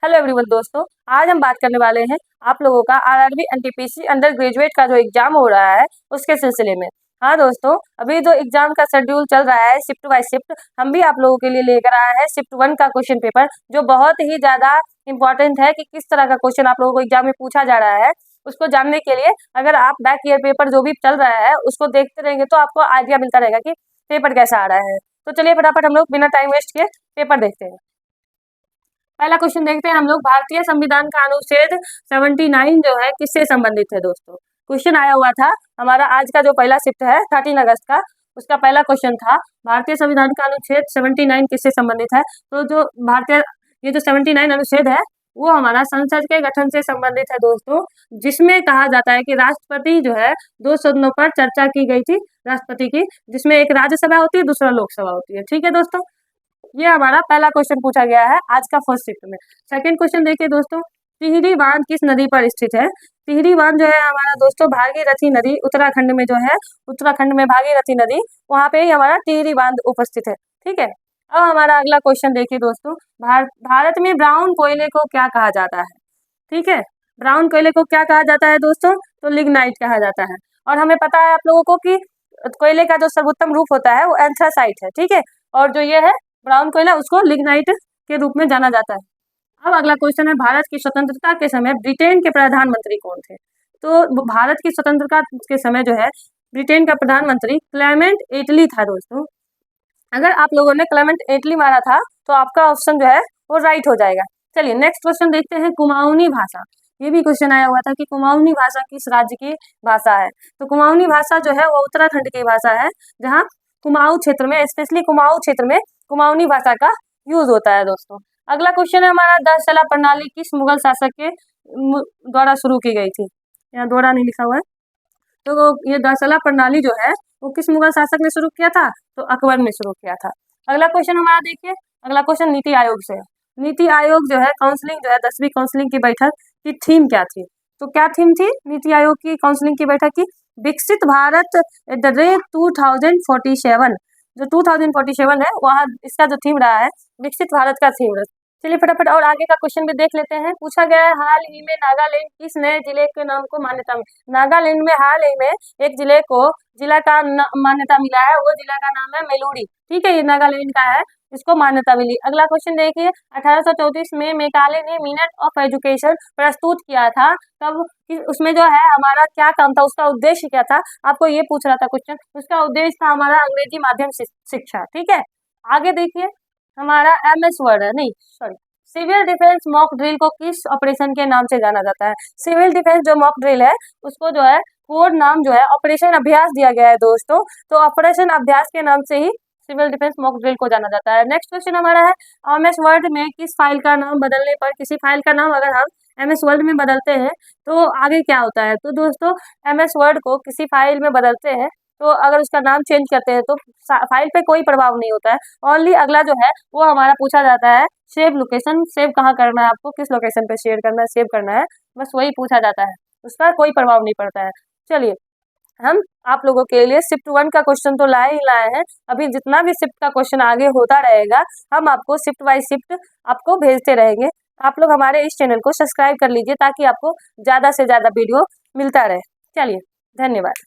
Hello everyone दोस्तों, आज हम बात करने वाले हैं आप लोगों का आरआरबी एनटीपीसी अंडर ग्रेजुएट का जो एग्जाम हो रहा है उसके सिलसिले में। हाँ दोस्तों, अभी जो एग्जाम का शेड्यूल चल रहा है शिफ्ट बाय शिफ्ट, हम भी आप लोगों के लिए लेकर आए हैं शिफ्ट 1 का क्वेश्चन पेपर, जो बहुत ही ज्यादा इंपॉर्टेंट है कि किस तरह का क्वेश्चन आप लोगों को एग्जाम में पूछा जा रहा है। उसको जानने के लिए अगर आप बैक ईयर पेपर जो भी चल रहा है उसको देखते रहेंगे तो आपको आइडिया मिलता रहेगा कि पेपर कैसा आ रहा है। तो चलिए फटाफट हम लोग बिना टाइम वेस्ट किए पेपर देखते हैं। पहला क्वेश्चन देखते हैं हम लोग, भारतीय संविधान का अनुच्छेद 79 जो है किससे संबंधित है दोस्तों। क्वेश्चन आया हुआ था हमारा आज का जो पहला शिफ्ट है 13 अगस्त का, उसका पहला क्वेश्चन था भारतीय संविधान का अनुच्छेद 79 किससे संबंधित है। तो जो भारतीय ये जो 79 अनुच्छेद है वो हमारा संसद के गठन से संबंधित है दोस्तों, जिसमें कहा जाता है कि राष्ट्रपति जो है दो सदनों पर चर्चा की गई थी राष्ट्रपति की, जिसमें एक राज्यसभा होती है दूसरा लोकसभा होती है। ठीक है दोस्तों, ये हमारा पहला क्वेश्चन पूछा गया है आज का फर्स्ट शिफ्ट में। सेकंड क्वेश्चन देखिए दोस्तों, टिहरी बांध किस नदी पर स्थित है। टिहरी बांध जो है हमारा दोस्तों भागीरथी नदी उत्तराखंड में जो है, उत्तराखंड में भागीरथी नदी, वहां पे ही हमारा टिहरी बांध उपस्थित है। ठीक है, अब हमारा अगला क्वेश्चन देखिए दोस्तों, भारत में ब्राउन कोयले को क्या कहा जाता है। ठीक है, ब्राउन कोयले को क्या कहा जाता है दोस्तों, तो लिग्नाइट कहा जाता है। और हमें पता है आप लोगों को कि कोयले का जो सर्वोत्तम रूप होता है वो एंथ्रासाइट है। ठीक है, और जो ये है ब्राउन कोयला उसको लिग्नाइट के रूप में जाना जाता है। अब अगला क्वेश्चन है, भारत की स्वतंत्रता के समय ब्रिटेन के प्रधानमंत्री कौन थे। तो भारत की स्वतंत्रता के समय जो है ब्रिटेन का प्रधानमंत्री क्लेमेंट एटली था दोस्तों। अगर आप लोगों ने क्लेमेंट एटली मारा था तो आपका ऑप्शन जो है वो राइट हो जाएगा। चलिए नेक्स्ट क्वेश्चन देखते हैं, कुमाऊनी भाषा। ये भी क्वेश्चन आया हुआ था कि कुमाऊनी भाषा किस राज्य की भाषा है। तो कुमाऊनी भाषा जो है वो उत्तराखंड की भाषा है, जहाँ कुमाऊं क्षेत्र में, स्पेशली कुमाऊं क्षेत्र में कुमाऊनी भाषा का यूज होता है दोस्तों। अगला क्वेश्चन है हमारा, दसला प्रणाली किस मुगल शासक के द्वारा शुरू की गई थी। यहाँ द्वारा नहीं लिखा हुआ है, तो ये दसला प्रणाली जो है वो किस मुगल शासक ने शुरू किया था, तो अकबर ने शुरू किया था। अगला क्वेश्चन हमारा देखिए, अगला क्वेश्चन नीति आयोग से है। नीति आयोग जो है काउंसलिंग जो है 10वीं काउंसलिंग की बैठक की थीम क्या थी। तो क्या थीम थी नीति आयोग की काउंसलिंग की बैठक की, विकसित भारत एट द रेट 2047। जो 2047 है वहाँ इसका जो थीम रहा है विकसित भारत का थीम है। चलिए फटाफट और आगे का क्वेश्चन भी देख लेते हैं। पूछा गया है हाल ही में नागालैंड किस नए जिले के नाम को मान्यता मिली। नागालैंड में हाल ही में एक जिले को जिला का मान्यता मिला है, वो जिला का नाम है मेलूरी। ठीक है, ये नागालैंड का है, इसको मान्यता मिली। अगला क्वेश्चन देखिए, 1834 में मेकाले ने मिनट ऑफ एजुकेशन प्रस्तुत किया था। तब उसमें जो है हमारा क्या काम था, उसका उद्देश्य क्या था, आपको ये पूछ रहा था क्वेश्चन। उसका उद्देश्य था हमारा अंग्रेजी माध्यम शिक्षा। ठीक है, आगे देखिए हमारा MS वर्ड है, नहीं sorry, civil defence mock drill को किस ऑपरेशन के नाम से जाना जाता है। सिविल डिफेंस जो मॉक ड्रिल है उसको जो है कोड नाम जो है ऑपरेशन अभ्यास दिया गया है दोस्तों। तो ऑपरेशन अभ्यास के नाम से ही सिविल डिफेंस मॉक ड्रिल को जाना जाता है। नेक्स्ट क्वेश्चन हमारा है, MS वर्ड में किस फाइल का नाम बदलने पर, किसी फाइल का नाम अगर हम MS वर्ड में बदलते हैं तो आगे क्या होता है। तो दोस्तों MS वर्ड को किसी फाइल में बदलते हैं तो अगर उसका नाम चेंज करते हैं तो फाइल पे कोई प्रभाव नहीं होता है। ओनली अगला जो है वो हमारा पूछा जाता है सेव लोकेशन, सेव कहाँ करना है आपको, किस लोकेशन पे शेयर करना है, सेव करना है, बस वही पूछा जाता है, उसका कोई प्रभाव नहीं पड़ता है। चलिए हम आप लोगों के लिए शिफ्ट 1 का क्वेश्चन तो लाए ही लाए हैं, अभी जितना भी शिफ्ट का क्वेश्चन आगे होता रहेगा हम आपको शिफ्ट बाय शिफ्ट आपको भेजते रहेंगे। आप लोग हमारे इस चैनल को सब्सक्राइब कर लीजिए ताकि आपको ज़्यादा से ज़्यादा वीडियो मिलता रहे। चलिए धन्यवाद।